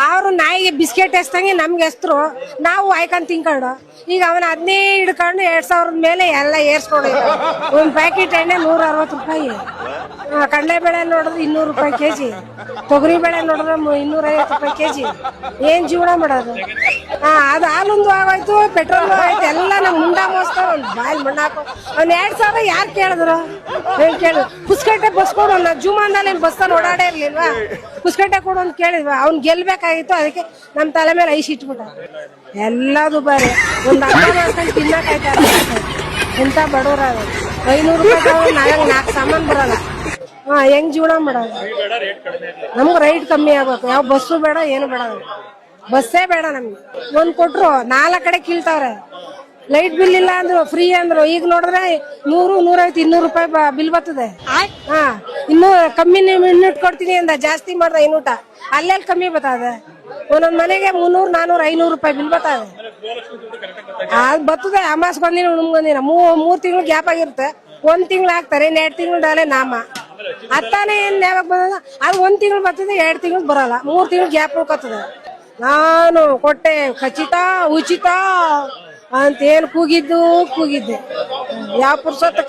ಅವ್ರು ನಾಯಿಗೆ ಬಿಸ್ಕೆಟ್ ಎಸ್ತಂಗೆ ನಮ್ಗೆ ಎಸ್ತರು ನಾವು ಆಯ್ಕೊಂಡ್ ತಿನ್ಕೊಂಡು ಈಗ ಅವನ ಅದನ್ನೇ ಹಿಡ್ಕೊಂಡು 2000 ಮೇಲೆ ಎಲ್ಲ ಏರ್ಸ್ಕೊಂಡು ಒಂದ್ ಪ್ಯಾಕೆಟ್ ಎಣ್ಣೆ 160 ರೂಪಾಯಿ. ಕಡಲೆಬೇಳೆ ನೋಡಿದ್ರೆ 200 ರೂಪಾಯಿ ಕೆಜಿ, ತೊಗರಿ ಬೇಳೆ ನೋಡಿದ್ರೆ 250 ರೂಪಾಯಿ ಕೆಜಿ. ಏನ್ ಜೀವನ ಮಾಡೋದು? ಅದು ಹಾಲೊಂದು ಆಗೋಯ್ತು, ಪೆಟ್ರೋಲ್ ಆಯ್ತು, ಎಲ್ಲ ನಮ್ ಮುಂಡ ಮೋಸ್ತಾರ. ಒಂದ್ ಬಾಯ್ ಮಣ್ಣಾಕು ಒಂದ್ 2000 ಯಾರು ಕೇಳಿದ್ರು? ಕೇಳಿದ್ರು ಪುಸ್ಕಟ್ಟೆ ಬಸ್ ಕೊಡು. ನಾ ಜೂಮಾನ್ದಲ್ಲಿ ಬಸ್ಸಲ್ಲಿ ಓಡಾಡೇ ಇರ್ಲಿಲ್ವಾ? ಪುಸ್ಕಟ್ಟೆ ಕೊಡು ಅಂತ ಕೇಳಿದ್ವಿ. ಅವ್ನ್ ಗೆಲ್ಬೇಕಾಗಿತ್ತು, ಅದಕ್ಕೆ ನಮ್ ತಲೆ ಮೇಲೆ ಐಸ್ ಇಟ್ಬಿಟ್ಟ. ಎಲ್ಲದು ಬೇರೆ ಒಂದ್ ಅನ್ನ ಮಾಡ್ಕೊಂಡು ತಿನ್ನಕಾಯ್ತಾರ. ಎಂತ ಬಡವ್ರ 500 ರೂಪಾಯಿ 4 ಸಾಮಾನ್ ಬರಲ್ಲ. ಹೆಂಗ್ ಜೀವನ ಮಾಡೋದು? ನಮ್ಗೆ ರೈಟ್ ಕಮ್ಮಿ ಆಗ್ಬೇಕು. ಯಾವ ಬಸ್ಸು ಬೇಡ, ಏನು ಬೇಡ, ಬಸ್ಸೇ ಬೇಡ ನಮ್ಗೆ. ಒಂದ್ ಕೊಟ್ರು 4 ಕಡೆ ಕೀಳ್ತಾವ್ರೆ. ಲೈಟ್ ಬಿಲ್ ಇಲ್ಲ ಅಂದ್ರು, ಫ್ರೀ ಅಂದ್ರು. ಈಗ ನೋಡಿದ್ರೆ 100, 150, 200 ರೂಪಾಯಿ ಬಿಲ್ ಬರ್ತದೆ. ಇನ್ನೂ ಕಮ್ಮಿ ಯೂನಿಟ್ ಕೊಡ್ತೀನಿ ಅಂದ, ಜಾಸ್ತಿ ಮಾಡ್ದ ಯೂನಿಟ. ಅಲ್ಲೆಲ್ಲಿ ಕಮ್ಮಿ ಬರ್ತದೆ? ಒಂದೊಂದ್ ಮನೆಗೆ 300, 400, 500 ರೂಪಾಯಿ ಬಿಲ್ ಬರ್ತದೆ. ಅದ್ ಬರ್ತದೆ. ಅಮಾಸ್ ಬಂದಿನ ಉಣ್ಗೊಂದಿನ 3 ತಿಂಗಳು ಗ್ಯಾಪ್ ಆಗಿರುತ್ತೆ. 1 ತಿಂಗಳು ಹಾಕ್ತಾರೆ, 2 ತಿಂಗಳು ನಾಮ ಅತ್ತಾನೆ. ಏನ್ ಯಾವಾಗ ಬಂದ? ಅದು 1 ತಿಂಗಳು ಬರ್ತದೆ, 2 ತಿಂಗಳು ಬರಲ್ಲ, 3 ತಿಂಗಳು ಗ್ಯಾಪ್ ಉಳ್ಕೊತದೆ. ನಾನು ಕೊಟ್ಟೆ ಖಚಿತ ಉಚಿತ ಅಂತ ಏನ್ ಕೂಗಿದ್ದೆ. ಯಾವ ಪುರ್ಸೊತ್ತ